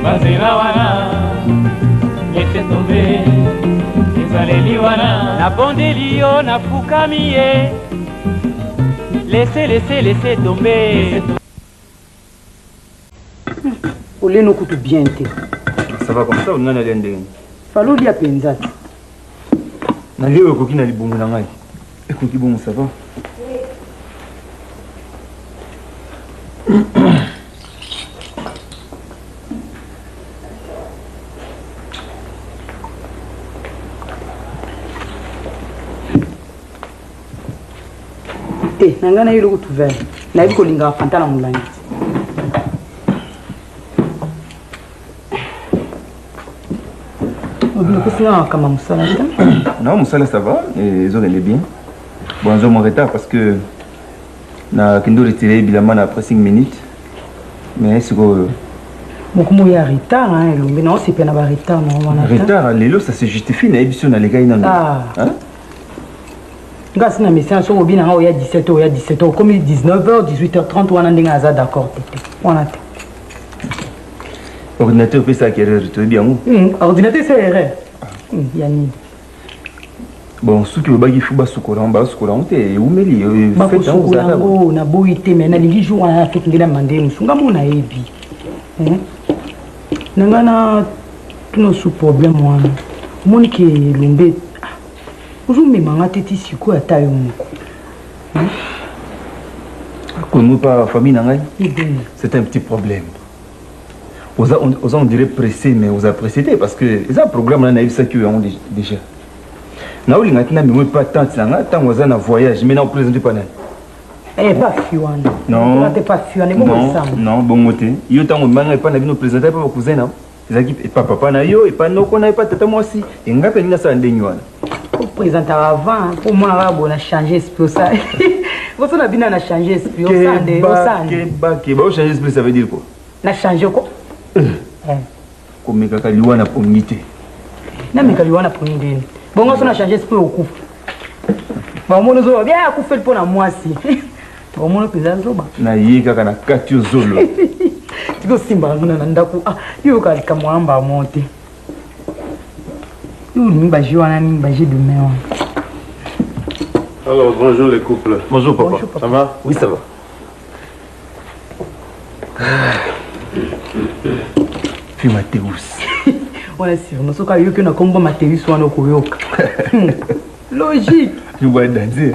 Bazela wana laissez tomber ezaleli wana na bondeli yo na fukami ye laissez tomber. Olé no kutu bien te. Ça va comme ça ou non na lendeng? Falo dia penza. Na leo ko kina libungu na ngai. Écoute bon ça va. Nangana yilo kutu ver. Na yiko linga fanta na mulangi. Non, Moussala ça va, ils ont l'air bien. Bon, j'ai mon retard parce que na kendo retiré bilaman après 5 minutes. Mais c'est quoi? Comment il y a retard hein, mais non, c'est pas un retard non. Retard, l'élo ça se justifie na émission na les gars non. Ah. Hein? Grâce na message sur obina il y a 17h, il y a 17h comme 19h, 18h30 on a ndinga za d'accord. On a ordinateur fait ça qui est très bien. Ordinateur c'est erreur. Yani. Bon, ceux qui veulent bagi fuba sukola, on ba sukola on te umeli fait dans vous ngo na boité mais na lingi jour on a tout ngila mandé musunga mona ebi. Nangana tuno sous problème wana. Moni ki lumbe. Aujourd'hui manga teti siko ata yo moko. Comme pas famille nangai. C'est un petit problème. On dirait pressé, mais on a précédé parce que les programmes là n'avaient ça que ont déjà. Now les maintenant mais pas tant ça, tant on a un voyage, mais non présenté pas. Eh pas fiouane. Non. T'es pas fiouane, bon ça. Non, bon moté. Yo tant on m'a pas na nous présenter pas cousin non. Les équipes et papa na yo et pas non qu'on a pas tata moi aussi. Et ngapa ni ça ndenyo wana. Pour présenter avant, pour moi on a changé esprit ça. Vous on a bien on a changé esprit au sande, au sande. Ke ba changer esprit ça veut dire quoi? Na changé quoi? Comme kakaliwa na pomite. Na mikaliwa na pomite. Bon on a changé esprit au coup. Ba mono zo bien ku fait pour na moi si. Ba mono pesa zo ba. Na yika kana katio zolo. Tiko simba ngana ndaku yo ka kamwamba monte. Yo ni ba jiwana ni ba jidumewa. Alors bonjour les couples. Bonjour papa. Bonjour, papa. Ça va? Oui, ça va. Puis Mathéus. Voilà, si on se dit que nous avons Mathéus ou un logique. Je vois danser.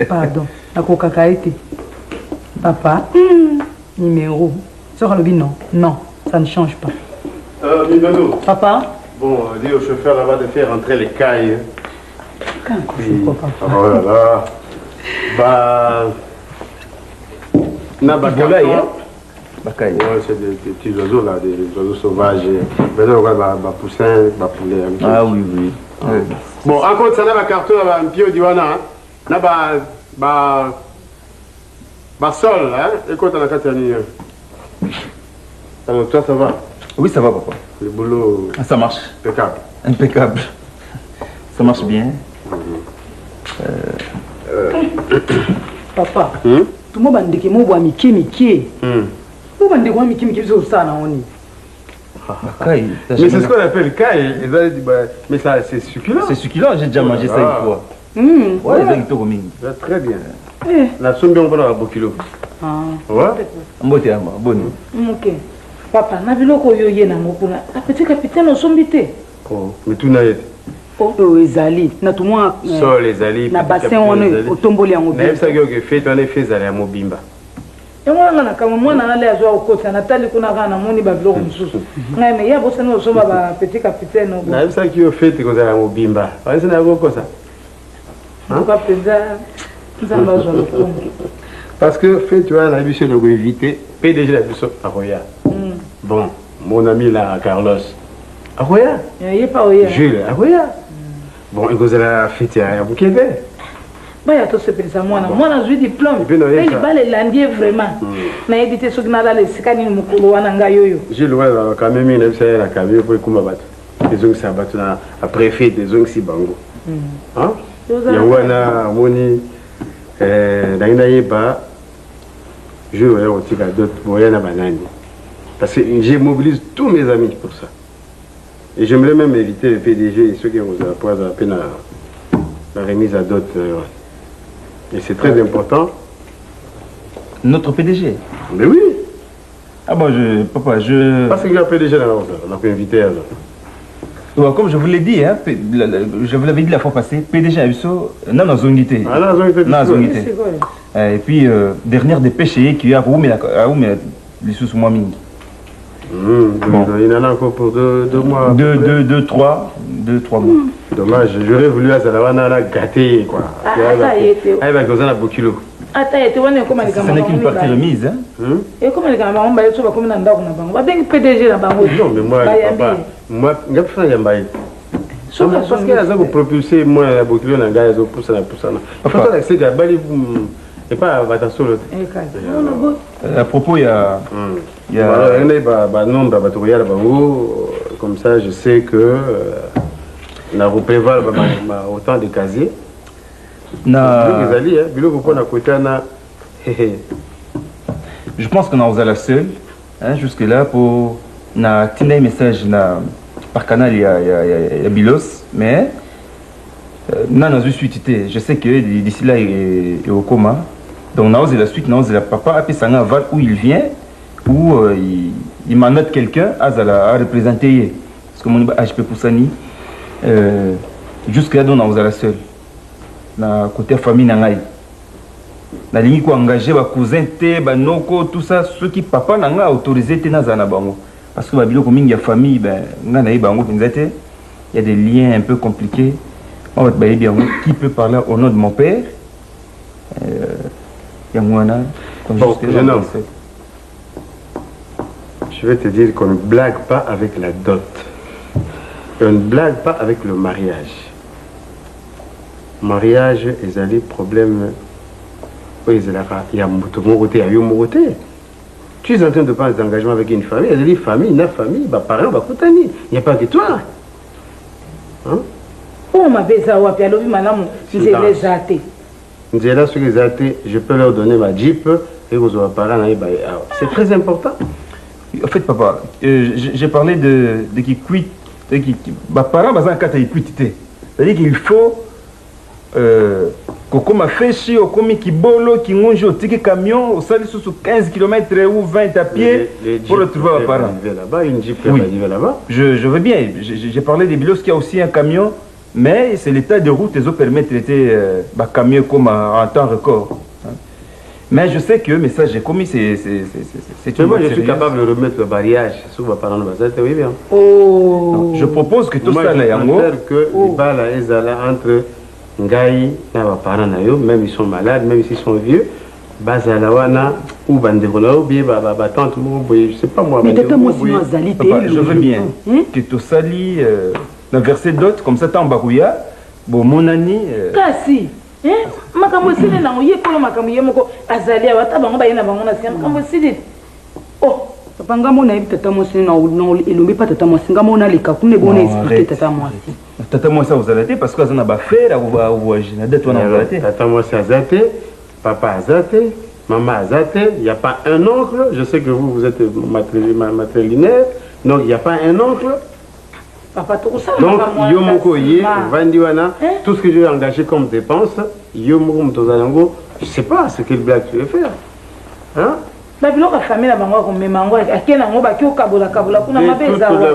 Pardon. La coca-caïté. Papa. Numéro. Sera le non. Non, ça ne change pas. Minono. Papa. Bon, dis au chauffeur là-bas de faire entrer les cailles. Quand papa. Oh là là. Bah. N'a Bakaï. Ouais, c'est des petits oiseaux là, des oiseaux sauvages. Maintenant, on va poussin, poulet. Ah oui, oui. Bon, encore ça, n'a carton, un pied d'Iwana. N'a pas sol, hein. Écoute, on a qu'à tenir. Alors, toi, ça va? Oui, ça va, papa. Le boulot. Ça marche. Impeccable. Impeccable. Ça marche bien. Papa. Tout le monde a dit que moi, Miki. Vous m'avez dit que Miki, ça, non? Mais c'est ce qu'on appelle caille. Mais ça, c'est succulent. C'est succulent, j'ai déjà mangé ça une fois. Ouais, c'est très bien. La somme bien, on va avoir beaucoup de kilos. Ouais. Bonne. Ok. Papa, na biloko yo ye na mokuna. Petit capitaine osombité. Oh, mais tout n'a été. Oh, ezali. Na tout moi. Sol ezali. Na bassin on otomboli yango. Na yebisa que fait on est fait zali ya mobimba. Et moi na kama mwana na le azwa okota na tali kuna kana moni ba biloko mususu. Ngai me ya bosa no somba ba petit capitaine. Na yebisa que fait ko zali ya mobimba. Wasi na go kosa. Hein? Pas pesa. Nzamba zo lokongo. Parce que fait tu vois la biche de go éviter PDG la biche à Roya. Bon, mon ami là Carlos. À Roya. Il pas Roya. Jules à Roya. Bon, il goza la fête à Bukebe. Bah ya to se pesa mwana zui diplôme. Il va le landier vraiment. Na edité so na la sikani mukulu wana ngayoyo. Jules ouais quand même il a la camion pour kuma bato. Les ongs ça bato na après fête des ongs si bango. Hein? Ya wana moni daina yeba Jules ouais on tika d'autres moyens na banani. Parce que je mobilise tous mes amis pour ça. Et j'aimerais même éviter le PDG et ceux qui ont à peine la remise à dot. Et c'est très important. Notre PDG? Mais oui. Ah bon, papa, Parce qu'il y a un PDG là, on a pu inviter. Ouais, comme je vous l'ai dit, hein, je vous l'avais dit la fois passée, PDG Abisso, non, non, zongité. Ah, non, zongité. Et puis, dernière dépêche qui a roumé les sous-moi mingi. Bon. Il y en a encore pour 2 mois. 2, 3 mois. Dommage, j'aurais voulu à Zalawana gâter quoi. Ah, bah, comme ça, on a beaucoup kilo. Ce n'est qu'une partie remise. Hein? Et comment les gamins ont baillé sur la commune d'Andao? PDG là-bas. Non, mais moi, papa, moi, je suis un bail. Parce qu'il y a ça pour propulser, moi, la boucle, on a gagné, pour ça. Pourquoi c'est que Bali, et pas à ta solo. À propos, il y a. Comme ça, je sais que. On a prévoir autant de casiers. Je pense qu'on a la seule, hein, jusque-là, pour na un message par canal, il y a Bilos, mais je sais que d'ici là, il est au coma. Donc, on a la suite, on a la papa, après ça, où il vient, où il mandate quelqu'un à représenter. Parce que mon HP Poussani, jusque-là, on a la seule. Na côté famille nangai na lingi ko engagé ba cousin te ba noko tout ça ceux qui papa nanga autorisé te na zana bango parce que ba biloko mingi ya famille ben nga na bango pinzete il y a des liens un peu compliqués on va ba bien qui peut parler au nom de mon père ya mwana comme bon, je vais te dire qu'on ne blague pas avec la dot, on ne blague pas avec le mariage. Mariage, ils ont des problèmes. Il y a un côté, il y a un côté. Tu es en train de prendre des engagements avec une famille, il y a des familles, une famille, parents, il n'y a pas que toi. Hein? Oh, ma belle, ça va, puis alors, madame, je les athées. Je peux leur donner ma jeep et vous aurez parents. C'est très important. En fait, papa, j'ai parlé de qui quitte, parents, c'est-à-dire qu'il faut. Comme a fait chez Okomi qui bolo, qui mange au ticket camion, au salut sous 15 km ou 20 à pied pour retrouver un parent. Oui. Je veux bien, j'ai parlé des bilos qui a aussi un camion, mais c'est l'état de route qui permet de traiter un camion comme en temps record. Mais je sais que le message j'ai commis, c'est moi, je suis capable de remettre le barrage sur ma parole. Oui, bien. Oh. Je propose que tout ça là, que les balles entre Ngaï et mes parents, même ils sont malades, même s'ils sont vieux, Bazalawana ou Banderola ou bien tante, je sais pas moi. Mais je veux bien que tout ça lit dans verset d'autres, comme ça, tant Barouya, bon mon ami. Kasi, makambo sile na oye kolo makambo yemoko azali awata bango bayena bango na siam makambo sile. Oh. Panga mona tata mwasi na elombi pas tata mwasi nga mona leka kune bona expliquer tata mwasi. Tata mwasi azalate parce que azana ba faire ou voyager na date wana azalate. Tata mwasi azate, papa azate, maman azate, il y a pas un oncle, je sais que vous êtes matrilinéaire, donc il n'y a pas un oncle. Papa tout ça. Donc yomoko yé vandiwana, tout ce que j'ai engagé comme dépense, yomoko mtozalango, je sais pas ce quelle blague tu veux faire. Hein? De toute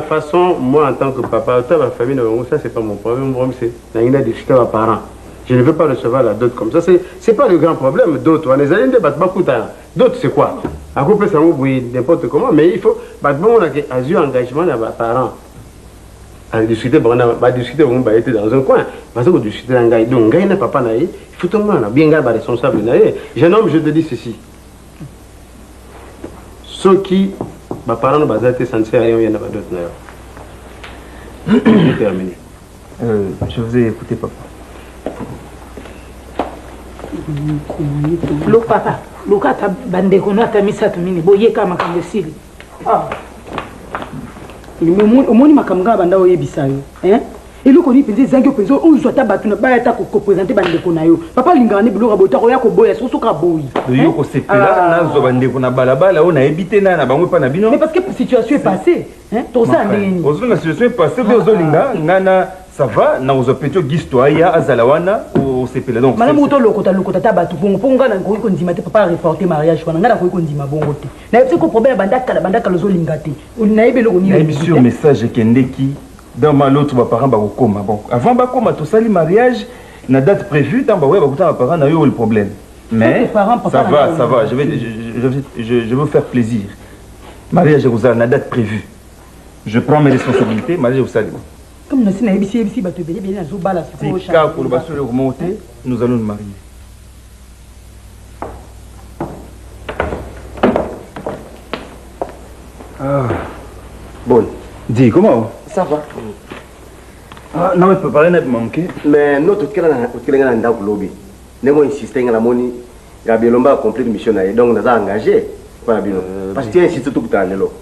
façon, moi en tant que papa, ma famille, ça c'est pas mon problème, c'est la discuter avec mes parents. Je ne veux pas recevoir la dot comme ça, c'est pas le grand problème. D'autres, on les a débattre beaucoup. D'autres, c'est quoi? À couper ça, n'importe comment, mais il faut, on a un engagement avec mes parents. À discuter, on va discuter, on va être dans un coin. Parce que discuter un gars, donc, un papa, il faut tout le monde, bien gars, responsable. Jeune homme, je te dis ceci. Ceux qui, mes parents ne sont pas censés rien, il y en a pas d'autres. J'ai terminé. Je vous ai écouté, papa. Le papa, le kata bandeko na tamisa tumini boyeka makambo sili. Ah. Omoni makambo ga banda oyebisa yo, hein? Et le connaît peut-être Zangio Peso, on soit tabatou na ba ta ko présenter bande ko na yo. Papa lingane biloko bota ko ya ko boya so ka boyi. Yo ko sepela na zo bande ko na balabala on a évité na bango pa na bino. Mais parce que la situation est passée, hein? Tout ça ndeni. Ozo la situation est passée, ozo linga ngana ça va na ozo petio gisto ya azalawana au sepela donc. Madame moto lokota tabatou bongo ngana ko ndima te papa reporter mariage wana ngana ko ndima bongo te. Na yebse ko problème bandaka lozo linga te. Na yebelo ko ni. Na yebi sur message kendeki dans ma l'autre parents ba koma bon avant ba koma to sali mariage na date prévue dans ba ouais ba kuta parents na yo le problème mais ça va je veux faire plaisir mariage Jérusalem na date prévue je prends mes responsabilités mariage Jérusalem comme nous na ebisi ba to bien na zo bala c'est cas pour le basole remonter nous allons nous marier. Bon, dis comment ça va. Ah non mais peut parler n'a manqué Mais notre kelanga na ndako lobby. Nengo insister ngala moni Gabielomba a compris mission na donc naza engagé para bino. Parce que insiste tout lelo.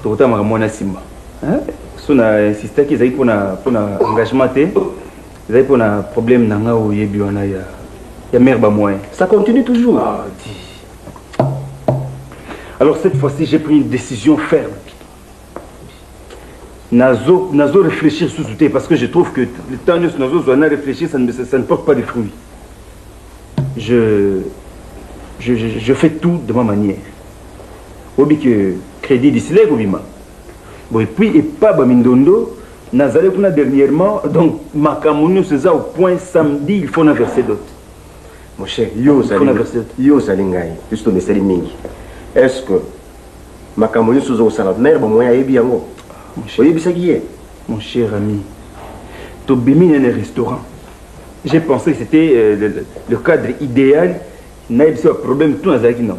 Tota maka mona simba. Hein? Sona insister ki zai pona engagement te. Zai pona problème na nga o yebi wana ya mère ba moyen. Ça continue toujours. Ah dis. Alors cette fois-ci j'ai pris une décision ferme. Nazo réfléchir sous tout parce que je trouve que le temps de Nazo réfléchir ça ne porte pas de fruits. Je fais tout de ma manière. Obi que crédit d'ici là Gobima. Bon et puis et pas Bamindondo Nazalé pour dernièrement donc Makamouni c'est ça au point samedi il faut verser d'autres. Mon cher yo salingai juste on est mingi. Est-ce que Makamouni sous au salon mère bon moyen ebi yango. Mon cher ami, tu bimines un restaurant. J'ai pensé que c'était le cadre idéal. N'a pas de problème tout dans non.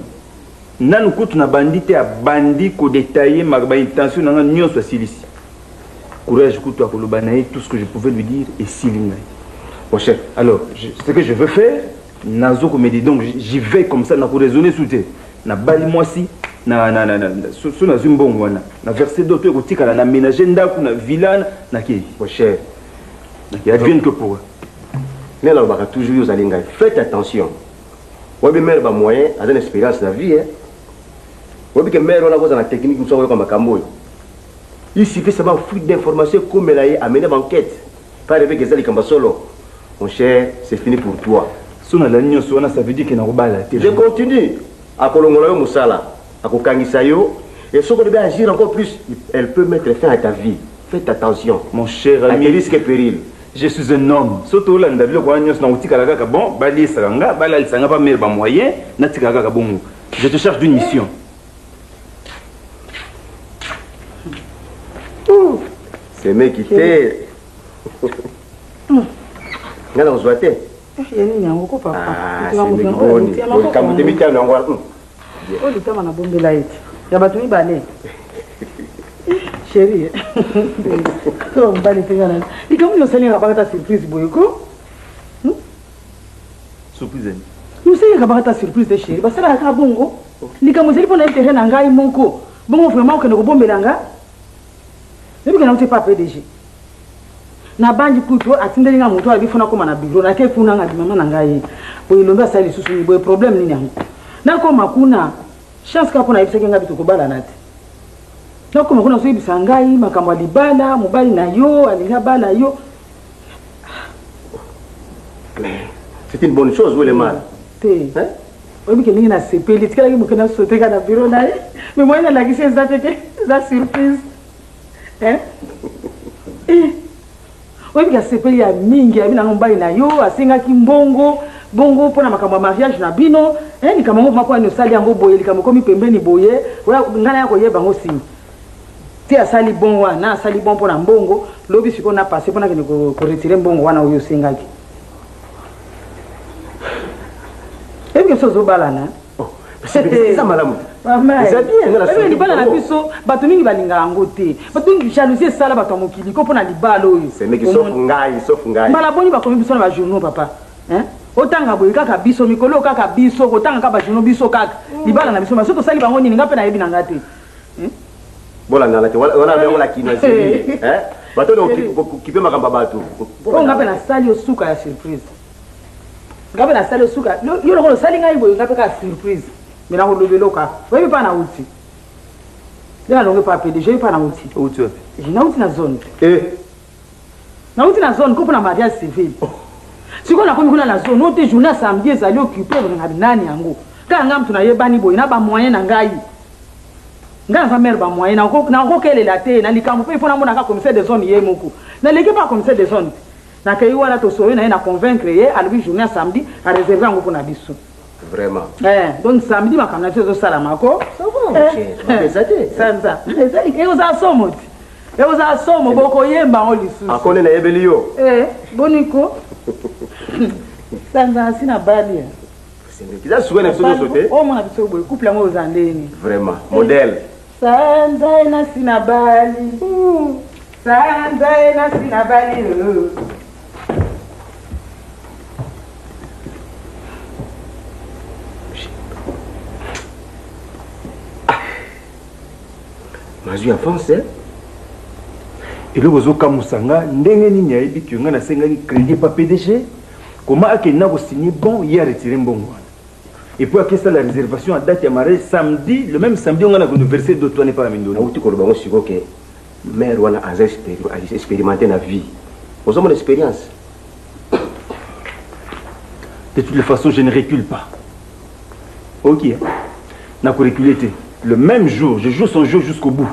N'a nous coûte na bandité à bandit ko détailler ma intention n'a rien soit ici. Courage coûte à kolobanaï tout ce que je pouvais lui dire et silingai. Mon cher, alors ce que je veux faire, nazo ko me dit donc j'y vais comme ça n'a ko raisonner sous te. Na bali moi si na zimbongo wana na verser d'autres kotika na ménager ndako na villa na ki mon cher il advienne que pour mais là on va toujours aux alinga faites attention wabi mère ba moyen a une expérience de vie hein wabi que mère on a besoin de technique nous sommes comme makambo il suffit seulement fuite d'informations comme elle a amené l'enquête pas rêver que ça les kamba solo mon cher c'est fini pour toi sona la nyo sona ça veut dire que na robala je continue à kolongola yo musala à kokangisa yo et ce qu'on devait agir encore plus elle peut mettre fin à ta vie faites attention mon cher ami risque et péril je suis un homme surtout là ndabilo kwa nyos na utika la kaka bon bali sanga bala sanga pas mer ba moyen na tika kaka bon je te charge d'une mission c'est mec qui fait ngala uzwate yani nyango ko papa c'est bon comme tu m'as dit oh le temps na bombela eti ya batu mi bale chérie ko mbali tengana ikamu no sali ngapaka surprise boyoko surprise nous sali ngapaka surprise de chérie basala ka bongo likamu zeli pona intérêt na ngai moko bongo vraiment que ne ko bombela nga nebi kana uti pa PDG na banji kuto atindeli nga moto abi funa koma na bureau na ke funa nga mama na ngai boy lomba sali susu ni boy problème nini yango nako makuna chance ka pona ibiseke nga bitu kobala nati nako makuna so ibisa ngai makambo libala mobali na yo alinga bala yo c'est une bonne chose ou le mal te hein obi ke ningi na sepeli tikala ki mokena sauter ka na bureau na mais moi na la gise za tete za surprise hein obi ka sepeli ya mingi ya bina mobali na yo asenga ki mbongo bongo pona makambo mariage na bino ni kama ngoma kwa ni sali yango boye likamo komi pembeni boye wala ngana yako yeba ngo simi ti asali bon wana asali bon pona mbongo lobi siko na passer pona ke ko retirer mbongo wana oyo sengaki que ça zobalana c'est ça malamu ça bien libala na biso bato mingi balinga yango te bato mingi jalousie sala bato mokili ko pona libala oyo c'est meki sauf ngai mala boni bakomi biso na ba journaux papa hein otanga boye kaka biso mikolo kaka biso kotanga ka ba journaux biso kaka libala na biso maso to sali bango nini ngape na yebi na ngate bola na la te wala ba la kino hein bato occupé makambo bato o ngape na sali osuka ya surprise ngape na sali osuka yo lokolo sali ngai boyo ngape ka surprise mina ko lobeloka oyebi pa na uti nde nalonge pa PDG oyebi pa na uti uti wapi na uti na zone na uti na zone ko mpona mariage civil sikoyo nakomi kuna na zone ote journée ya samedi ezali occupé nga binani yango kaka nga mutu nayebani boye na bamoyen na ngai nga naza mare bamoyen nakokelela te na likambo mpe ifo namonaka commissaire de zone ye moko naleki pa commissaire de zone nakei wana tosoye na ye na convaincre ye alobi journée ya samedi areserve yango mpona biso vraiment donc samedi makambo na biso ezosalamako sanza ekozala somo ti ekozala somo bokoyemba yango lisusu akone nayebeli yo boniko sanza asina bali kiza suka na biso nyonso te omona biso boye couple yango oza ndeni vraiment modèle sanza ena sina bali sanza ena sina bali mazwi avance eloko ozokamusanga ndenge nini ayebi ki nga nasengaki crédit pa PDG comment akenda kosigner bon ye aretire mbongo wana et puis akesa la réservation à date ya mariage samedi le même samedi onga na kouniversité d'Otouane pa mindoni auti koloba ngo siko ke mère wana aza expérimenté na vie ozomona expérience de toutes les façons je ne recule pas ok na ko reculer te le même jour je joue son jeu jusqu'au bout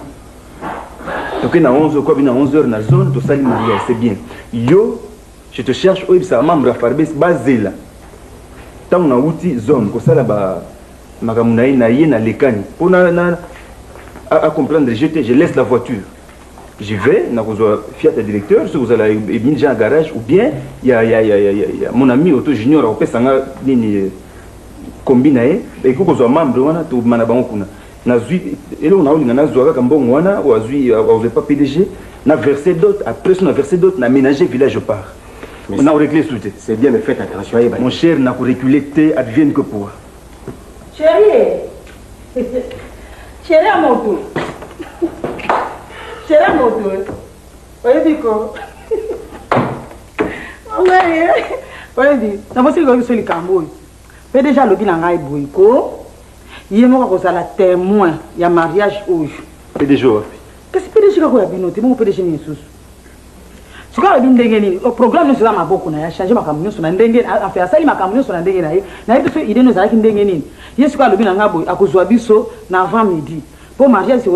donc na 11h quoi na 11h na zone to sali mariage c'est bien yo je te cherche oui ça membre à Farbes bazela tant na outil zone ko sala ba makamuna na ye na lekani pour à comprendre je laisse la voiture je vais na ko Fiat directeur si vous allez bien déjà garage ou bien il y a mon ami auto junior au pesanga nini combinaé et ko zo membre wana to mana bango kuna nazui elo na olinga nazwa ka mbongo wana wazui au pas PDG na verser d'autres après on a versé d'autres na ménager village je pars on a réglé tout c'est bien mais faites attention mon cher n'a pas reculé te advienne que pour chérie à mon tour oyebi ko oyebi namosi koyebiso likambo oyo mpe déjà alobi na ngai boye ko ye moko akozala témoin ya mariage oyo PDG wapi kasi PDG kako ya bino te bongo PDG nini susu sikoyo alobi ndenge nini programme nyonso eza maboko na ye achange makambo nyonso na ndenge enfin asali makambo nyonso na ndenge na ye nayebi biso ide no ezalaki ndenge nini ye sikoyo alobi na ngai boye akozwa biso na avant midi mpo mariage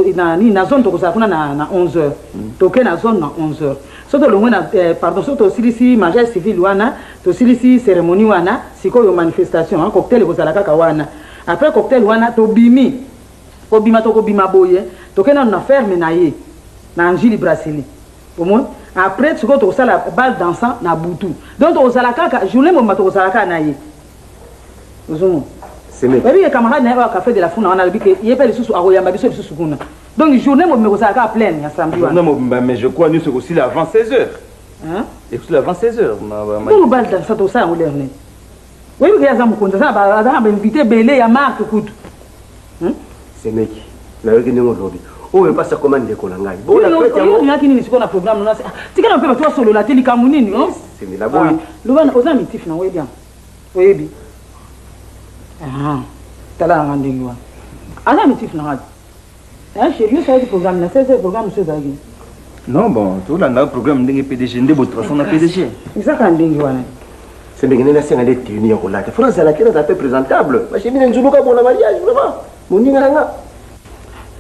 na zone tokozala kuna na 11h toke na zone na 11h so tolongwe na pardon so tosilisi mariage civil wana tosilisi cérémonie wana sikoyo manifestation cocktail ekozala kaka wana après cocktail wana tobimi kobima tokobima boye toke nano na ferme na ye na Angili Brasili omoni après sikoyo tokosala bal dansant na butu donc tokozala kaka journée mobima tokozala kaka na ye ozomona babi ke camarade na ye oyo café de la funa wana alobi ke ye mpe lisusu akoyamba biso lisusu kuna donc journée mobima ekozala kaka pleine ya samedi wana mais je crois nyonso ekosila avant 16h ekosila avant 16h donc bal dansant tokosala yango lere nini oyebi ke aza mokonzi aza na bainvité ebele ya marke kutu semeki nayoki ndenge olobi oyo epasa koma ndeko na ngai oyaki nini sikoyo na programme nona tikana mpe bato basolola te likambo nini lobana oza mitif nango oyebi yango oyebi tala nanga ndenge wana aza mitif nanga chéri osalaki programme na 16 programme mosu ezalaki non bon tolanda programme ndenge PDG nde botrason na PDG ezaka ndenge wana sembenge nene asenga nde teni ya kolata fona azalaki naza mpe présentable bachemine nzuluka bona mariage vraiment moninga nanga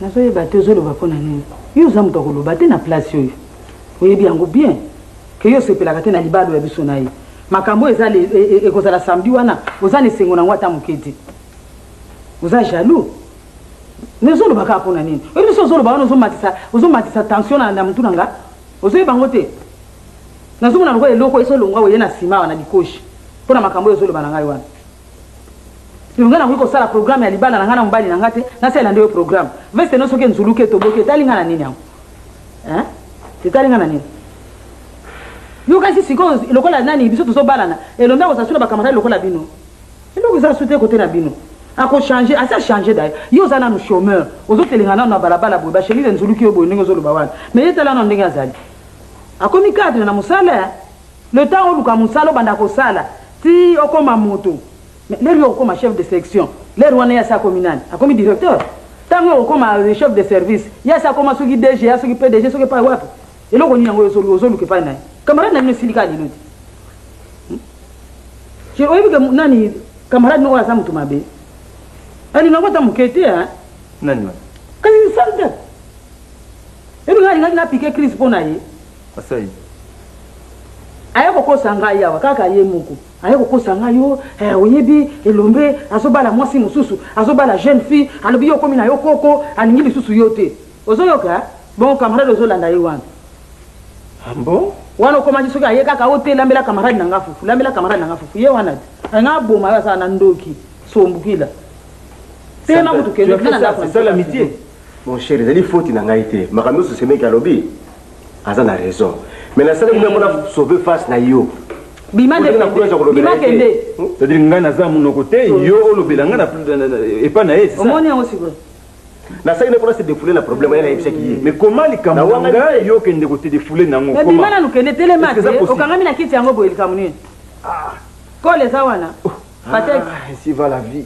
nazoyeba te ozoloba mpo na nini yo oza moto akoloba te na place oyo oyebi yango bien ke yo osepelaka te na libalo ya biso na ye makambo ekozala samedi wana oza na esengo nango ata moke te oza jaloux me ozoloba kaka mpo na nini oyebi biso ozoloba wana ozomatisa tension na motu na nga ozoyeba yango te nazomona lokwa eloko esolongwa oye na nsima wana likoshi mpo na makambo oyo ozoloba na ngai wana ngai nakoki kosala programme ya libala na ngai na mobali na ngai te nasalela nde oyo programme veste no soki nzuluki etoboki etali ngai na nini yango etali ngai na nini yo kasi sikoyo lokola nani biso tozobalana elombi akozasula bakamarade lokola bino eloko eza su te kote na bino akochange asi achange daye yo oza nano chômeur ozotelenga nano na balabala boye bashemise nzuluki yo boye ndenge ozoloba wana mais ye tala nano ndenge azali akomi cadre na musala le temps oluka musala banda ko sala ti okoma moto les okoma chef de section les wana ya sa communal akomi directeur tango okoma chef de service ya sa koma soki DG ya soki PDG soki pa wapi eloko ni yango yosolu ke pa nai camarade na ni silika lelo je oyebi ke nani camarade no wasa mutu mabe ali ngota mukete ha nani wana kasi salda ebi ngali na piquer crise pona ye asai ayako kosanga yawa kaka ye muku ayako kosanga yo oyebi elombe azobala mwasi mususu azobala jeune fille alobi yo komi na yo koko alingi lisusu yo te ozoyoka bon camarade ozolanda ye wana bon wana okomaji soki aye kaka ote lambela camarade nanga fufu ye wana anga boma yo asala na ndoki sombukila tema mutu kende c'est ça l'amitié. Mon cher, il faut qu'il ait été. Ma caméra se met à lobby. Azan a raison. Mais la salle où on a sauvé face na yo. Bima kende. C'est-à-dire nga naza mon côté, yo lobby nga na et pas nae. Omoni aussi quoi. La salle où on a se défouler le problème il y a une qui. Mais comment les kamanga yo kende côté défouler nango comment? Mais bima na nukende telemate. Okanga mina kiti yango boyeli kamuni. Ah. Ko les awana. Patek. Ainsi va la vie.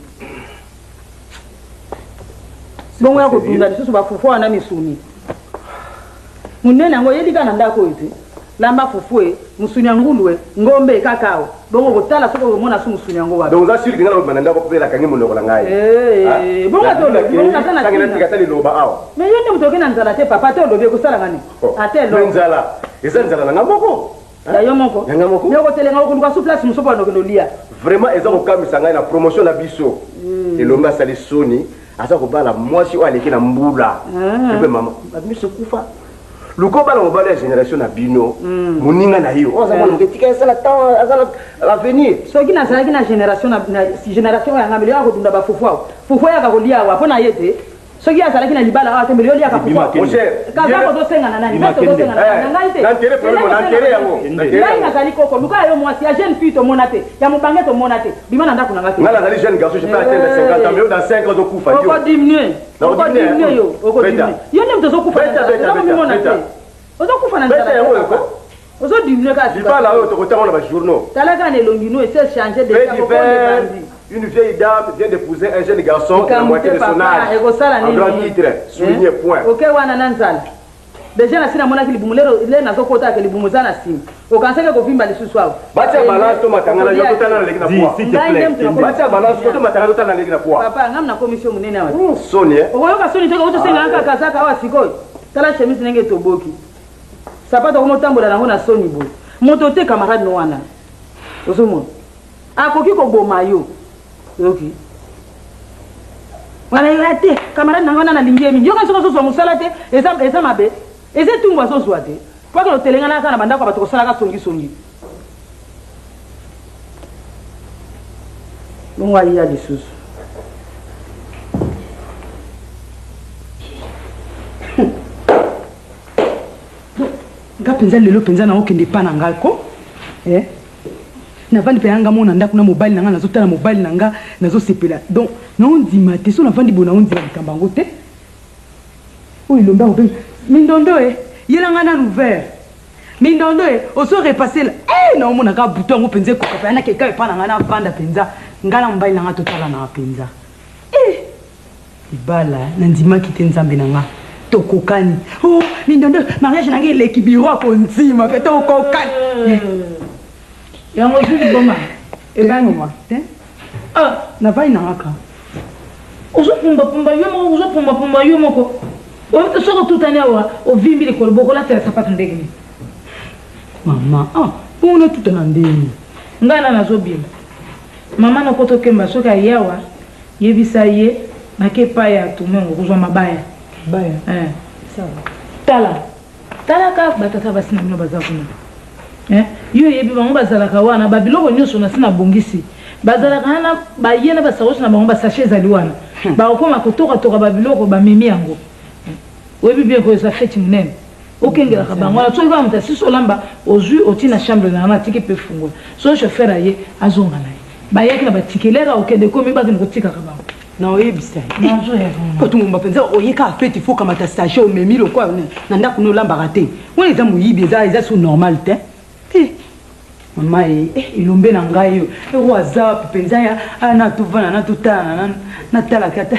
Bon ya ko tunda lisusu ba fufu ana misuni munene ngo yelika na ndako ite lamba fufu musuni ngulwe ngombe kakao bongo kotala soko mona su musuni ngo wa donc za suri ngala ba ndako kopela kangi monoko la ngai bongo to bongo kana tangena tikatali loba awa mais yende mutoke na nzala te papa te olobie kosala ngani atelo nzala eza nzala na ngamboko yo moko yoko telenga okuluka su place musopo no lia vraiment eza ko kamisa ngai na promotion na biso elomba sali soni asa ko bala mwasi o aleki na mbula ebe mama badmi se kufa luko bala mo bala génération na bino muninga na yo oza mwana ngetika sala temps azala l'avenir soki na sala kina génération na génération ya ngambele ya ko dunda ba fufu ya ka kolia wa pona yete soki ya sala kina libala wa tembele yo ya ka fufu mon cher kaza ko do senga na nani to do senga na ngai te na tere problème na tere yango ngai na sali koko luka yo mwasi ya jeune fille to monate ya mubange to monate bima na ndako na ngaki ngala na jeune garçon je peux atteindre 50 ans mais dans 5 ans do kufa yo ko diminuer yo oko diminuer yo ne mtozo kufa ozo kufa na ndala ozo diminuer ka libala yo to kotama na ba journaux talaka ne longino et c'est changer de une vieille dame vient d'épouser un jeune garçon de la moitié de son âge en grand titre souligné point ok wana nanzala déjà na sina mona kilibumu lero ile nazo kota kilibumu sana simu okanseke ko vimba lisusu wao bacha balance to matangana yo totana na leki na poa s'il te plaît bacha balance to matangana totana na leki na poa papa ngam na commission munene awa Sonia oyoka Sonia toko to senga aka kazaka awa sikoy tala chemise nenge toboki sapato ko tambola nango na Sonia boy moto te camarade no wana ozomo akoki ko boma yo yoki wana yate camarade nango na lingie mingi yoka soko so musala te eza mabe eza tumba so swate kwa que telenga na kana banda kwa bato kosala ka songi ngwa ya lisusu ngapenza lelo penza na okende pa na ngako na vandi pe yanga mona ndako na mobile nanga nazotala mobile nanga nazosepela donc non ndima te so na vandi bona ondira likambango te o ilomba obe mindondo yelanga na ouvert mindondo oso repasser la na omona ka bouton ngo penze ko ka na keka pa nanga na vanda penza ngala mobile nanga totala na penza ibala na ndima kite nzambe nanga tokokani oh mindondo mariage nanga eleki biro ko nzima ke tokokani yango zuli boma ebango ma na vai na aka ozo pumba yo moko o soko tutane awa o vimbi le kolboko la tela sapato ndenge mama bona tutana ndenge ngana nazo bimba mama na koto kemba soka yawa yebisa ye na ke pa ya tumengo kuzwa mabaya sawa tala ka batata basina mino bazakuna yo yebi bango bazalaka wana babiloko nyonso na sina bongisi bazalaka na bayena basarosi na bango basashe ezali wana bakokoma kotoka babiloko bamemi yango oyebi bien ko eza feti munene okengelaka bango wana soki bamuta siso olamba ozwi oti na chambre na atiki mpe fungola so chauffeur aye azonga na ye bayaki na batikelera okende komi bakende kotikaka bango Non, oui, bisa. Quand tout le monde pense, oh, il y a fait, il faut comme ta station, mais mille ou quoi, n'anda qu'on l'a baraté. On est à mouiller, ils sont normal, eh. Maman, il l'ombe n'angaï, et WhatsApp, penzaya, ana tout va, ana tout ta, na tala kata.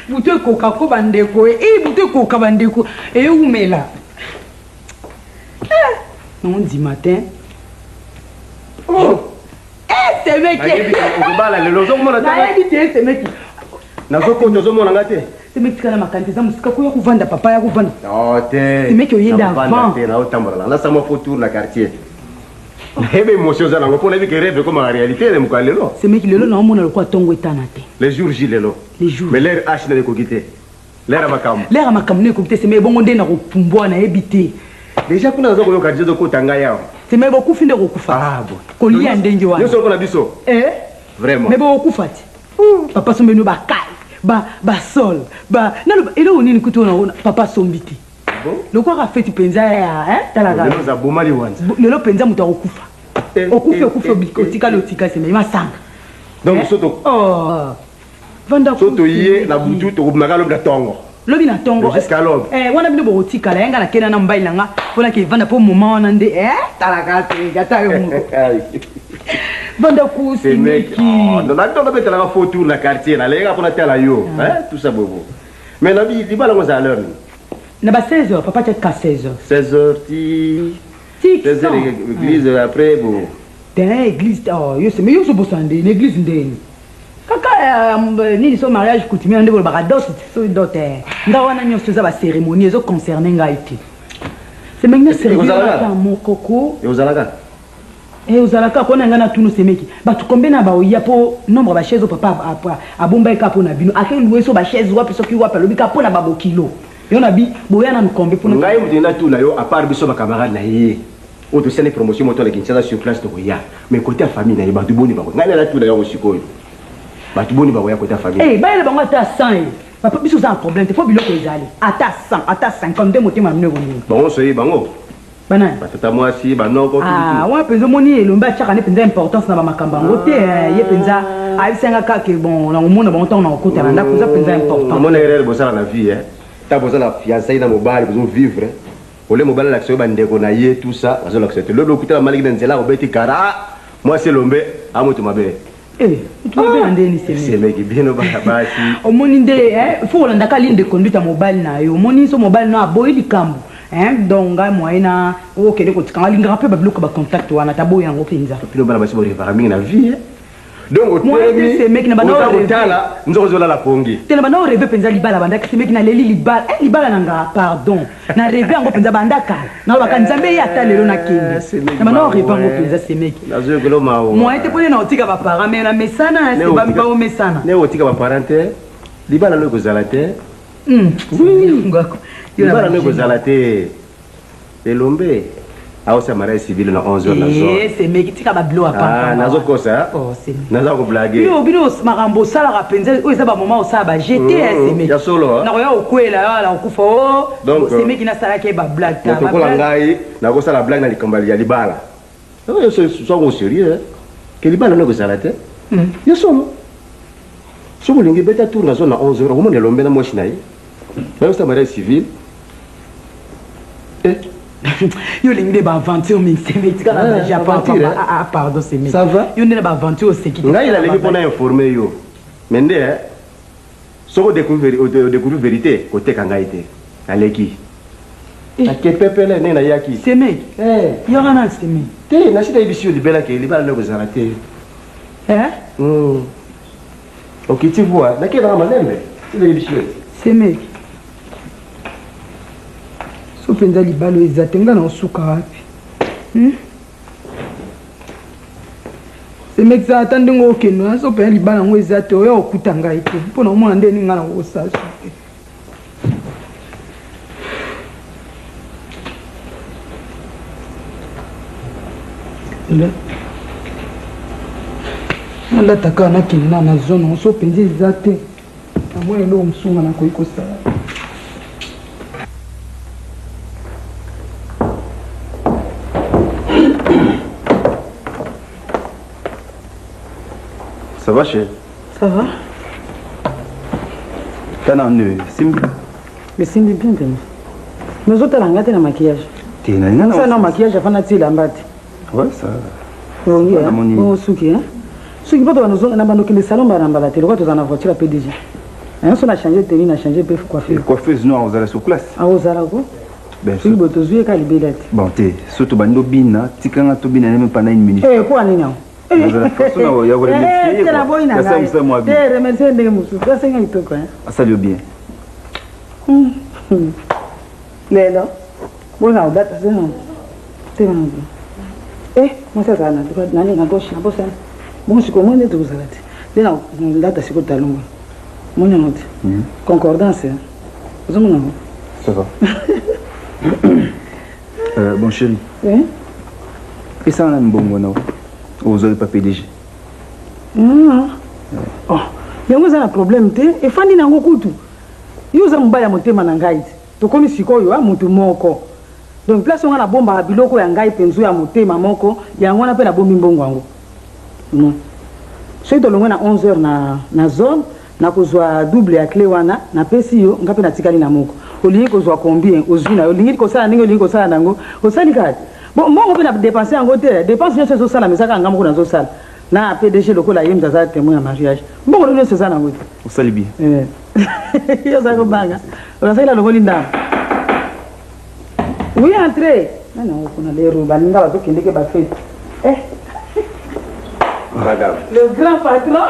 Vous te coca bandeko, et vous te coca bandeko, et où mais là? Non, dit matin. Oh! C'est mec qui est. C'est mec qui. C'est mec qui a ma quantité. C'est vendre papa, ya vendre. Non, c'est mec qui est d'avant. Là, ça m'a fait tour la quartier. Émotion, ça n'a pas rêve comme la réalité. C'est mec qui le nom, on a le quoi tongo et tanate. Les jours J, les jours. Mais l'air H n'a pas quitté. L'air à ma cam. L'air à ma cam, c'est mais bon, on est dans le pumbo, on a habité. Déjà, qu'on a un de Kotangaya. C'est mais beaucoup fin de Rokufa. Ah bon. Collier en dengue. Nous sommes à Bisso. Eh? Vraiment. Mais beaucoup fati. Papa son menu bakay. Ba sol. Ba. Non, et là on est une couteau na papa son biti. Bon. Le quoi a fait tu penza hein? Talaga. Nous a bomali once. Le penza muta Rokufa. Okufa bikotika lotika c'est mais ma sang. Donc soto. Oh. Vanda soto yé na butu to magalo na tongo. Lobi na tongo. Jusqu'à l'aube. Wana bino botika la yanga na kena na mbaila nga. Pona ke vanda po moment na nde talaga te gata yo mu. Vanda ku c'est mec. On a donc mettre la photo na quartier na lenga pona tela yo, hein? Tout ça bobo. Mais na bi bala ngo za l'heure. Na ba 16h, papa t'a 16h. 16h ti 16h l'église après bon. Dans l'église oh, yo c'est mais yo so bosande l'église ndeni. Kaka ni so mariage coutumier ndebo ba dos so dote. Ndawana nyo so za ba cérémonie zo concerner ngaiti. C'est maintenant sérieux ka mokoko. Et aux alaka. Et aux alaka ko na ngana tunu semeki. Ba tu combien na ba oya po nombre ba chaise papa a bomba e kapo na bino. Ake louer so ba chaise wapi so ki wapi lobi kapo na ba bokilo. Yo na bi boya na mkombe pour ngai mutenda tout na yo à part biso ba camarade na yé. O to sene promotion moto la Kinshasa sur place de Roya. Mais côté famille na ba tu boni ba. Ngai na tout na yo sikoyo. Ba tu boni ba ya côté famille. Eh ba ile bango ta 100. Papa biso za un problème, te faut biloko ezali. Ata 100, ata 52 motema mne boni. Bango so yi bango. Bana. Batata moi si ba non ko tout. Ah, wa penzo moni elomba chaka ne penza importance na ba makamba ngote ye penza a senga ka ke bon na omona bon temps na okota na ndako za penza important. Mon erreur bosala na vie hein. Ta bosala fiançailles na mobile besoin vivre. Ole mobile l'action ba ndeko na ye tout ça, azo l'accepter. Le lokuta maliki na nzela obeti kara. Moi c'est lombe a moto mabe. Eh, tu veux bien ndeni c'est mec bien au basi. O moni nde faut la ndaka ligne de conduite mobile na yo. Moni so mobile na boy likambo. Donc moyena o kede ko tikanga linga pe ba bloka ba contact wana tabo yango penza. Pilo bana basi bo réparer na vie. Donc moi c'est mec na bana tala nzozo la pongi. Tena bana o rêver penza libala banda c'est mec na leli libala libala nanga pardon. Na rêver yango penza bandaka. Na ba kanzambe ya ta lelo na kende. Na bana o rêver yango penza c'est mec. Na zo kelo mao. Moi te pone na otika ba parents mais na mesana c'est ba mpa o mesana. Ne otika ba parents libala lo kozala te. Oui ngako. Libala lo kozala te. Elombe. Ah, c'est mariage civil na 11h na zo. Eh, c'est mec tika ba blo apa. Ah, nazo kosa. Oh, c'est. Nazo ko blaguer. Bino marambo sala rapenza, o eza ba moment o sala ba jeter c'est mec. Ya solo. Na ko ya okwela la okufa o. Donc c'est mec na sala ke ba blague ta. Na ko la ngai, na ko sala blague na likambali ya libala. Non, c'est so sérieux. Que libala na ko sala te. Ya solo. So mo lingi beta tour na zo na 11h, o mo ne lombe na moshi na yi. Na c'est mariage civil. Eh yo lingi ba aventure mais c'est mec tika na Japon ah pardon c'est mec. Ça va? Yo ne ba aventure c'est qui. Ngai la lingi pona informer yo. Mende soko découvrir vérité côté kangaite. Aleki. Ake pepele ne na yaki. C'est mec. Yo kana c'est mec. Te na sita ibisio libela ke libala le kozala te. OK tu vois, na ke na malembe. C'est ibisio. C'est mec. So penza libalo ezatenga na osuka wapi c'est mec ça attend ngo okeno so penza libala ngo ezate oyo okutanga ite mpona omona ndeni ngana ngo sasu le nda taka na kinna na zone so penza ezate amwe elo msunga na koiko sala. Ça va, chérie? Ça va? T'as un simbi. Mais simbi bien, mais autres langues, t'as un maquillage. T'es un Ça, non, maquillage, afin d'attirer la batte. Ouais, ça. Oui, hein. Souki, hein. Souki, pas de nous, on a banqué les salons, barambala, tu vois, tu en as voiture à PDG. Hein, on a changé de tenue, on a changé de coiffure. Coiffeuse noire, vous allez sur place. Ah, vous allez quoi? Ben, souki, tu as vu qu'elle est belle. Bon, t'es, surtout, bando bina, tikanga to bina, même pendant une minute. Eh, quoi, Nina? Eh, c'est la bonne, ça, ça, moi, bien. Eh, remercie les moussous. Ça, c'est un truc, hein. Ça lui bien. Lélo. Bon, là, date, c'est non. C'est non. Eh, moi, ça, ça, n'a rien à gauche, n'a pas ça. Bon, je commande tout ça. Là, date, c'est quoi, talon. Mon nom. Concordance. Vous avez ça va. Bon, chéri. Oui. Et ça, on a un bon moment. Vous n'avez pas PDG. Oh, mais vous avez un problème, et Fanny n'a pas de vous avez un bail à monter manangaï. Tu connais ce qu'il y a, monter moko. Donc, place où on a la bombe à biloko et un gaï penzu à monter mamoko, il y a un appel à bombe mbongo. Non. Si tu as 11 heures na zone, na kozwa double à clé wana, na pesi yo, ngape na tikali na moko. Olingi kozwa combien, ozuna, olingi kosala ningo, olingi kosala nango, osali kati. Bon, moi, on peut dépenser en côté. Dépense bien sur ça, mais ça, quand on a dans salle. Na PDG, le coup, là, il y a un témoin à mariage. Bon, on est sur ça, en côté. Vous salez bien. Il y a ça comme banga. On a fait la logone d'âme. Oui, entrez. Non, non, on a les roues. On a tout qui est fait. Eh. Madame. Le grand patron.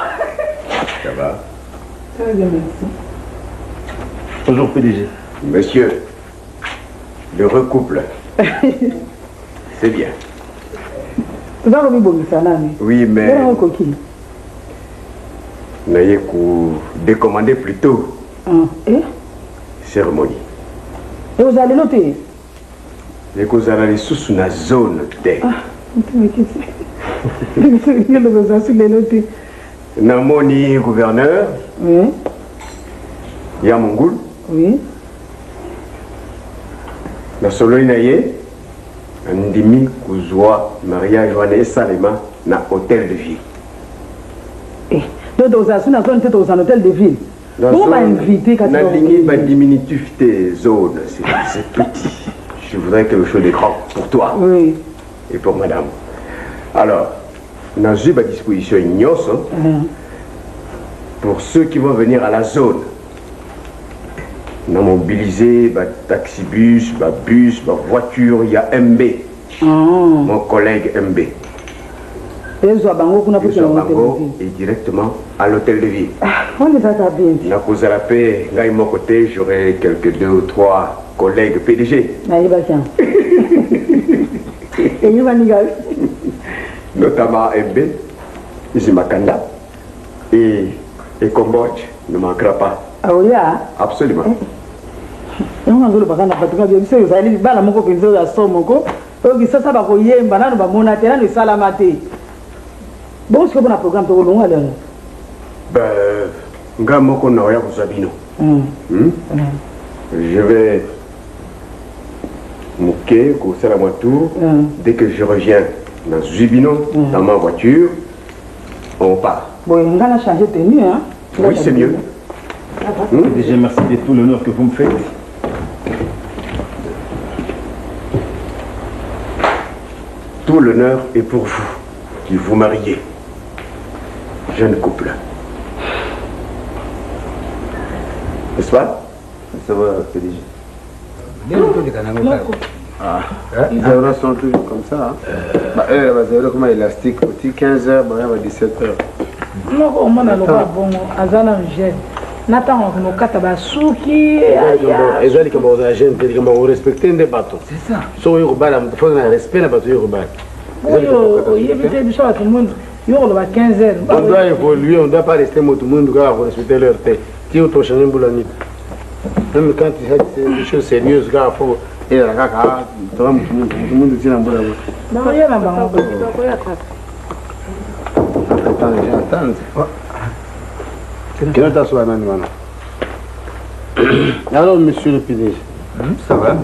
Ça va? Très bien, merci. Bonjour, PDG. Monsieur, le recouple. C'est bien. Vous avez mis bon salami. Oui, mais Vous avez coquille. n'ayez qu'à décommander plus tôt. Et Cérémonie. Et vous allez noter. Et que vous allez sous une zone D. Mais qu'est-ce que c'est? Vous allez noter. Namoni gouverneur, Oui. Yamongoul, Oui. na Soloi naye, Ndimi Kouzoua, Maria Joanne Salema, na hôtel de ville. Donc, vous avez une zone dans un hôtel de ville. Bon, on va inviter quand on a un diminutif des zones, c'est petit. Je voudrais quelque chose de grand pour toi. Oui. Et pour madame. Alors, on a eu à disposition une nyos pour ceux qui vont venir à la zone. On a mobilisé taxi-bus, bus, voiture, il y a MB. Mon collègue MB. Et directement à l'hôtel de ville. On est à bien. À mon côté, j'aurai quelques 2 ou 3 collègues PDG. Notamment MB, Izimakanda et Cambodge ne manquera pas. Ah oui, absolument. On va le bagage à vous allez bala moko penzo ya somoko. Donc ça va koyemba na ba monatela no salamate. Bon, ce qu'on a programme pour long alors. Ben, moko na ya kusabino. Je vais mouquer au Salamatour. Dès que je reviens dans Zubino, dans ma voiture, on part. Bon, on va changer de tenue, hein? Oui, c'est mieux. Déjà, merci de tout l'honneur que vous me faites. Tout l'honneur est pour vous, qui vous mariez. Jeune couple. N'est-ce pas? Ça va, PDG. Les heures sont toujours comme ça. Les heures comme élastique, 15 heures, 17 heures. Non, on a le bon, Azana Gel. Nathan, on a quatre souki. Ils ont dit que on respecte des bateaux. C'est ça. Si on il faut un respect dans les bateaux urbains. Il y a des choses à tout le monde. Il y a 15 heures. On doit évoluer, on ne doit pas rester tout le monde pour respecter leur tête. Qui est au changer pour la nuit. Même quand il y a des choses sérieuses, il faut. Et la caca, tout le monde dit un peu là. Non, il y a un peu. Attends. Quelle heure t'assois, Manuel? Alors, monsieur le PDG. Ça va.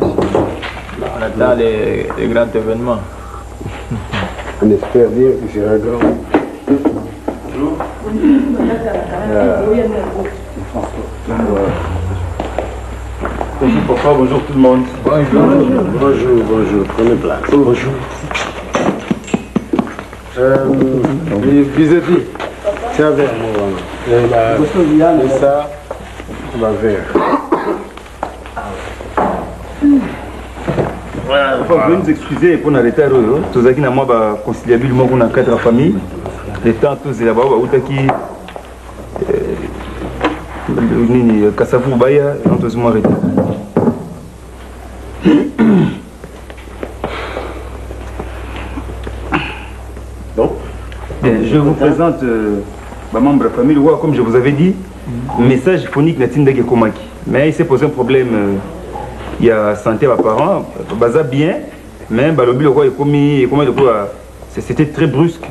On attend les grands événements. On espère dire que c'est grand. Bonjour papa, bonjour tout le monde. Bonjour, prenez place. Bonjour. Bizetti, c'est un verre, mon grand. Et ça, on va verre. Enfin, vous nous excuser pour l'arrêter. Tous ceux qui n'ont pas conciliablement qu'on a 4 familles. Les temps tous là-bas, où qui Kassafou Baya, on tous arrêter. Bon. Bien, je vous présente ma membre de la famille. Comme je vous avais dit, message phonique n'a pas été comaki. Mais il s'est posé un problème. Il y a santé à parents, baza bien, mais balobi le roi est commis, c'était très brusque.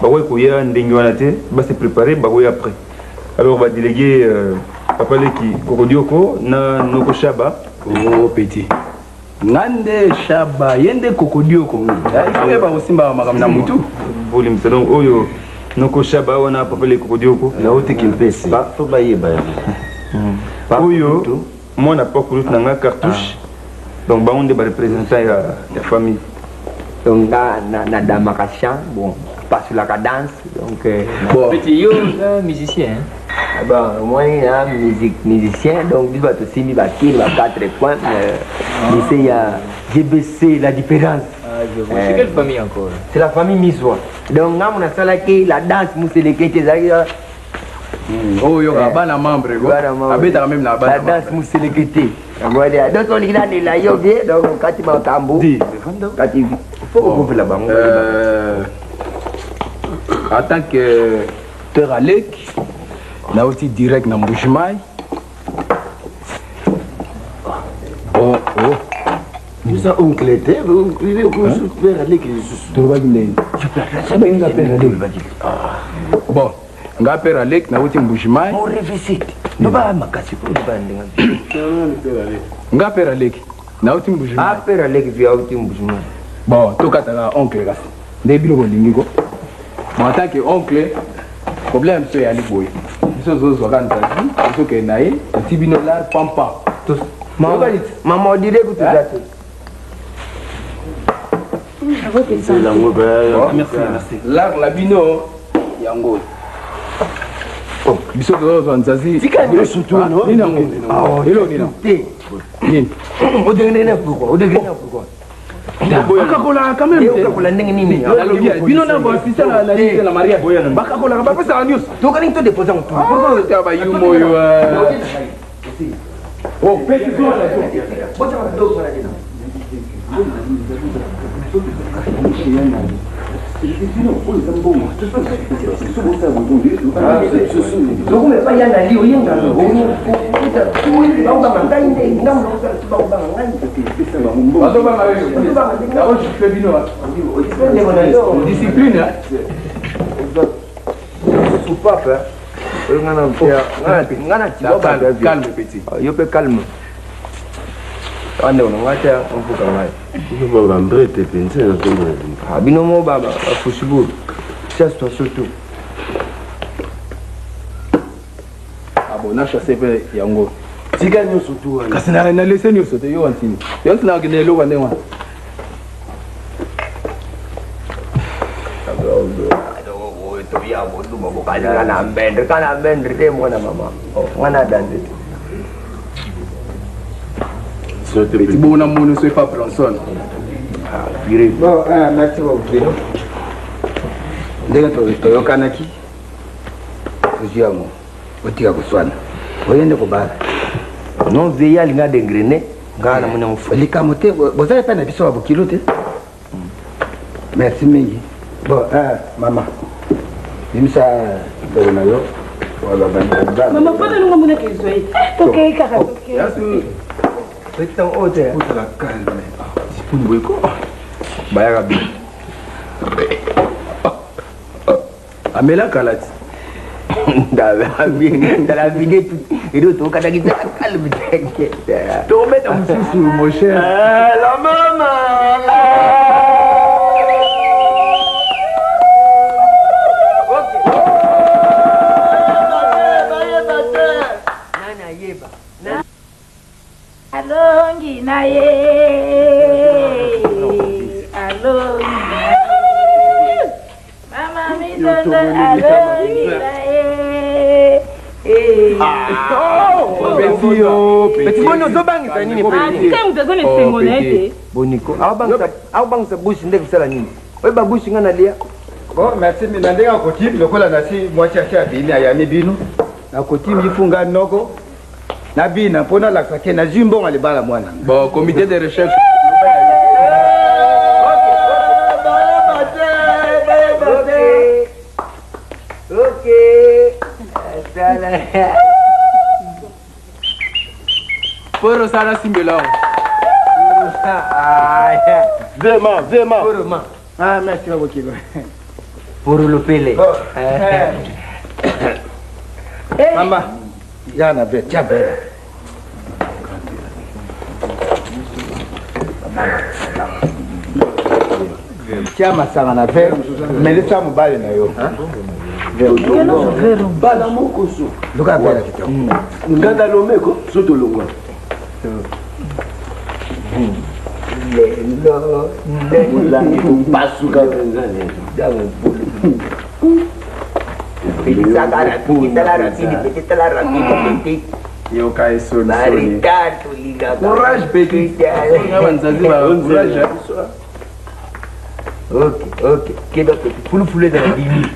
Bawa il y a un denguanate, va se préparer, bawa après. Alors on va déléguer papa qui Kokodioko na Noko Shaba. Oh petit. Ngande Shaba, yende Kokodioko. Il faut aussi makamna mutu. Volume c'est donc oyo Noko Shaba wana papa le Kokodioko. Na ote kimpesi. Ba to baye ba. Oyo moi n'a pas couru dans la cartouche. Donc bah on est représentant la famille. Donc na damakashan bon pas sur la cadence donc bon Petit yo musicien. bon moi musicien donc il va aussi mi va 4 points mais il y a GBC la différence. C'est quelle famille encore? C'est la famille Miswa. Donc on a ça là que la danse muselekete zaïa. oh yo bana membre go abeta même na bana la danse muselekete. Voilà donc on est là la yo bien donc quand tu vas tambour quand tu faut couper la banque. En tant que Teralek, là aussi direct dans Mbouchmaï. Oh. Nous sommes oncle était, vous vivez au père avec bon, on va faire Alek, là aussi Mbouchmaï. On réfléchit. Nous va makasi pour nous bander. On va faire Alek, là aussi Mbouchmaï. Ah faire Alek via aussi Mbouchmaï. Bon, tout cas t'as oncle là. Début le lingo. En tant que oncle, problème c'est aller boy. Ils sont aux organisations, ils sont que naï, petit binolar pampa. Tous. Maman dirait que tu as c'est la mauvaise. Merci. Là, la bino, yango. Oh, biso to zanzazi. Fika ni surtout non. Ni nango. Ah, hello ni nango. Ni. O degré na pourquoi? Bakakola quand même. Bakakola ndenge nini? Bino na ba officiel na mariage. Bakakola ba pesa news. To kani to déposer en tout. Pourquoi tu as yumo yo? Oh, petit so la. Bota ba do so la dina. Discipline. Calme petit. Yo pe calme. Ande on ngata on fuka ngai. Nous va brete penser dans ce monde. Abino mo baba possible. Ça surtout. Ah bon, na chasse pe yango. Tika nyo surtout. Kasi na laissé news te yo antini. Yo tna ngene lo wane wa. Kana mbendre te mwana mama. Mwana danze. Petit bon na mono so pas Bronson. Bon, merci beaucoup. Ndenge toyokanaki kuziamo otika kuswana oyende kubala Non veille alinga dengrene ngana muna mfu. likamo te bozali mpe na biso wa bokilo te. Merci mingi. Bon, mama bimisa tolo na yo Mama, pas de nous mon équipe. Ok, kaka. C'est un autre. Pour la calme. C'est pour nous quoi? Bayaka bi. Amela kalati. Dans la vidéo, il doit tourner avec la calme. To mettre un sous mon cher. La maman. alongi na ye alongi na ye mama midondo alongi na ye Petit bono zobangisa nini petit? Kaya mtazone sengo na ete Boniko, awabangisa bushi ndeke kusala nini? Weba bushi ngana lia. Bon, merci, mais nandé en coutume, le col nasi, moi chercher à bini, à yami bino. La coutume, il faut un nogo. Na bina, pour la saké, na jumbo, à bala moana. Bon, comité de recherche. Ok. Pour Sarah Simbelon. Vraiment. Ah, merci beaucoup. Pour le pele. Maman, yana be, tiens be. Tiens ma sanga na be, mais le temps mobile na yo. Bala mokoso. Luka be la kitoko. Nganda lomeko, soto longwa. Courage, petit. Ok. Québec, foulé dans la limite.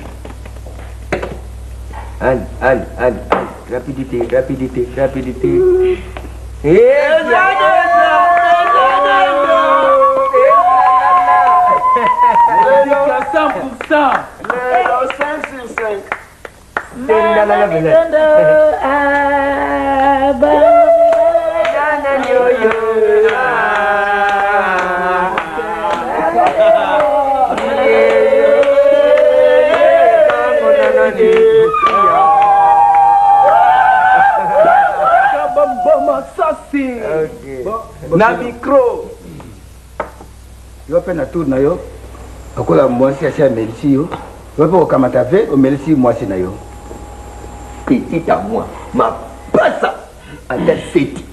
Allez. Rapidité. Na micro. Yo pe na tour na yo. Akola mwasi asia melisi yo. Yo pe okamata ve o melisi mwasi na yo. Petit à moi, ma passe à ta seti.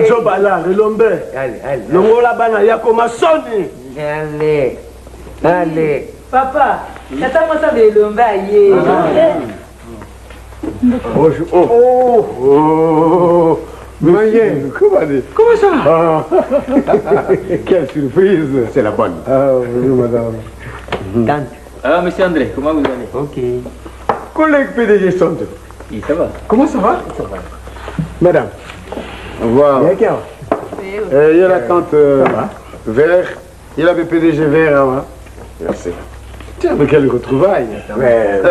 Joe Bala, Relombe. Allez. Longola bana yako masoni. Allez. papa tata moi ça de lomba ye Bonjour. Oh. Moyen, comment ça va? Quelle surprise. C'est la bonne. Bonjour madame. Tante. Ah, monsieur André, comment vous allez? Ok. Collègue PDG Santo. Oui, ça va. Comment ça va? Ça va. Madame. Voilà. Il y a la tante vert. Il y a le PDG vert. Hein? Merci. Tiens, mais quelle retrouvaille. Ouais.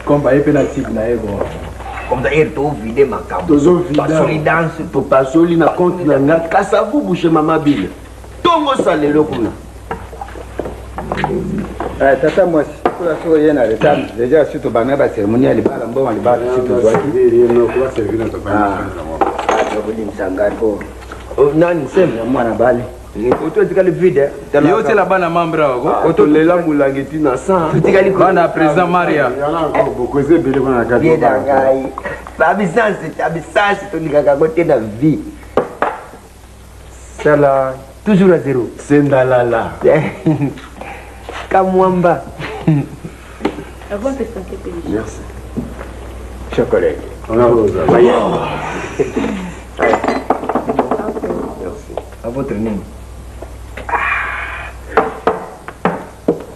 Comme par pénalty, Comme ça, il faut vider ma carte. Pas solidance. Pas solide, na compte na ngat. Kassavou bouche maman bille. Tongo salé le coup. Tata moi pour la soirée y a na l'état. Déjà surtout bana ba cérémonie ali bala mbongo ali bala surtout toi qui. Non, quoi servir notre famille. Nani sema Mwana bali. Oto tikali vide. Yo c'est la bana membre wako. Oto lela mulangeti na sang. Tikali Bana président Maria. Il y en a encore beaucoup. C'est bien qu'on a gardé. Bien dangai. Abisance to nikaka kote na vie. Sala toujours à zéro. Sendalala. Kamwamba. avant de s'inquiéter Merci. Chers collègues. On a Rosa. Merci. À votre nom.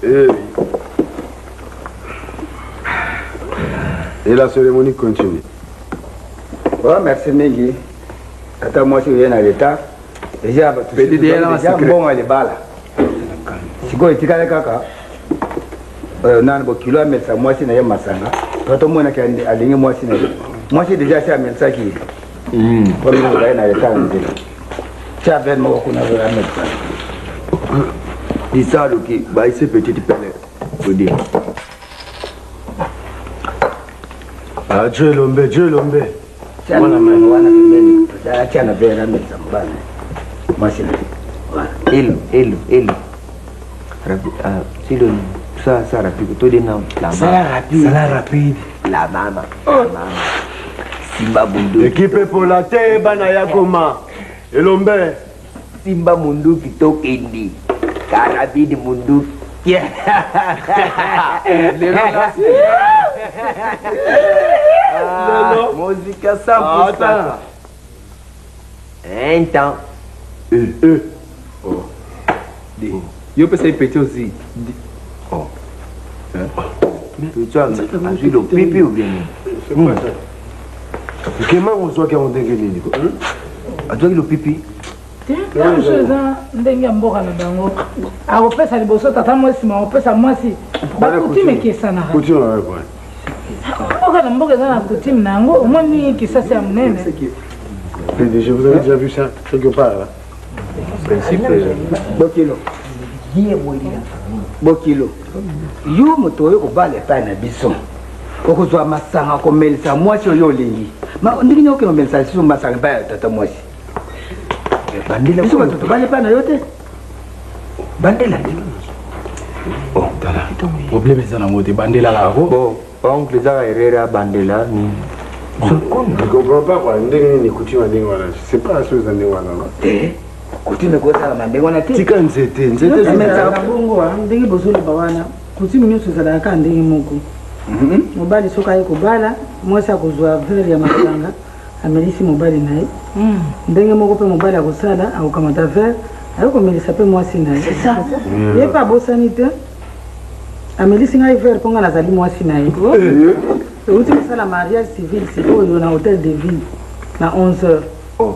Et la cérémonie continue. Bon, merci Mengi. Tata moi si y a l'état. Déjà bon ali bala. Siko itikale kaka. Nan bo kilo amel sa moi si na yema sanga. Toto mona ka alingi moi si na. Moi si déjà ça amel sa ki. Pour nous là na l'état nzé. Ça ben mo kuna za amel sa. Dis ça le qui bah ici petite pelle. Faut dire. Ah Dieu l'ombe. Wana pembeni. Acha na vera amel sa mbana. Moi si na. Elo. Rabi, silo Ça rapide. Tout est dans la rapide. La maman. Simba Mundu. Équipe pour la terre, Banaya Goma. Et l'ombe. Simba Mundu Kito Kendi. Karabidi Mundu. Yeah. Musique à 100%. Un temps. Oh. Yo peux essayer petit aussi. Oh. Tu as vu le pipi ou bien? C'est quoi ça? Comment on soit qu'on dégaine? Tu as vu le pipi? ndenge ya mboka na bango akopesa liboso tata mwasi ma akopesa mwasi bakutime ekesanaka mboka na mboka eza na kutime na yango omoni kisasi ya monene. Je vous avais déjà vu ça quelque part là. Principe. Bokilo yo moto oyo kobala epai na biso okozwa masanga komelisa mwasi oyo olingi ndenge nini okenomelisa siso masanga epai ya tata mwasi biso bato tobala epai na yo te bandela problème eza nango te bandela kako bon oncle ezaka erreur ya bandela ni Je ne comprends pas quoi. Ndenge coutume ndenge wana. Je sais pas la chose ndenge wana. Coutume ko sala ndenge wana te. Tika nzete na bongo ndenge bozolo bawana. Coutume nyonso zala ka ndenge moko. Mobali soka ye kobala, mwasi akozwa verre ya masanga, amelisi mobali naye. Ndenge moko pe mobali akosala, akokamata verre, akomelisa pe mwasi naye. C'est ça. Ye pa bosani te. Amelisi ngai verre ponga nazali mwasi naye. Uti la mariage civil c'est au hôtel de ville na 11h. Oh.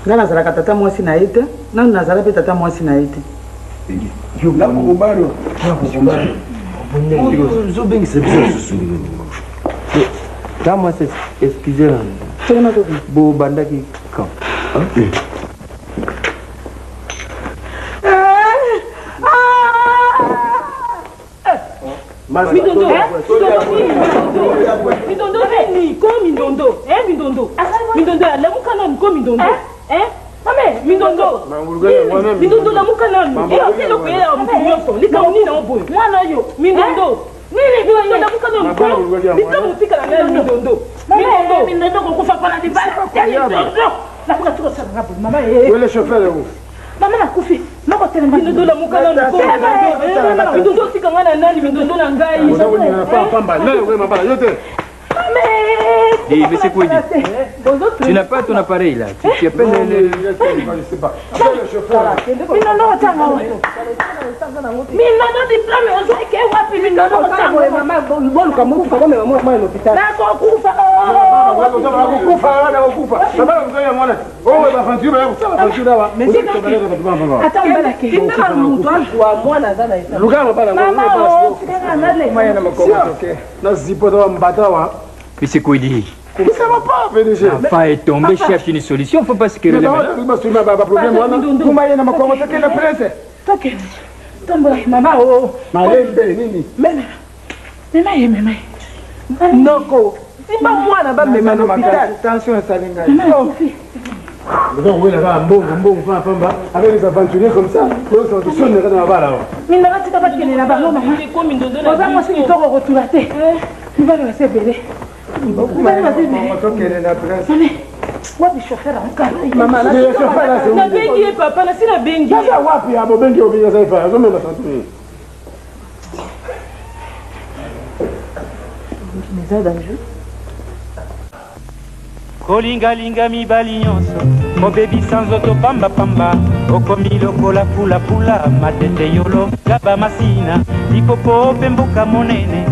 Nga nazala tata mwasi na ete, na nazala pe tata mwasi na ete. Yo la kubaro. Zo bengi c'est bizarre ce moi c'est excusez-moi. C'est ma copine. Bo bandaki quand. Mindondo, Mindondo, Mindondo, Mindondo, Mindondo, la mukana nko Mindondo, Mame, Mindondo, Mindondo la mukana nko, ok lo kuye ya mtunyoso, lika unina obo, mwana yo, Mindondo, Mindondo la mukana nko, lika mutika la mela Mindondo, Mindondo kukufa pana di bala, Mindondo, la kuna tuko sana ngapo, mama ye. Où est le chauffeur là où? Mama na kufi, mama tena Mindondo la mukana nko, Mindondo sika ngana nani Mindondo na ngai. Dis, mais c'est quoi dit? Tu n'as pas ton appareil là. Tu appelles le... Mais c'est quoi dit? Mais ça va pas, PDG. L'enfant est tombé, cherche une solution, il ne faut pas se querer là. Maman, oh. Noko. C'est pas moi là-bas, mais ma attention, ça donc, oui, là-bas, avec les aventuriers comme ça, ils sont là-bas là. Mais là, tu n'as pas de là-bas, non, maman. Moi, c'est qui t'aura retourné. Tu vas le laisser bébé. Wapi chauffeur encore? Maman, la chauffeur là, c'est la bengi papa, là c'est la bengi. Ça wapi abo bengi obiya ça fait, je me la sens. Mais ça dangereux. Kolingalinga mibali nyonso mobebisa nzoto pambapamba okomi lokola pulapula matete yolo gaba masina lipopo pe mboka monene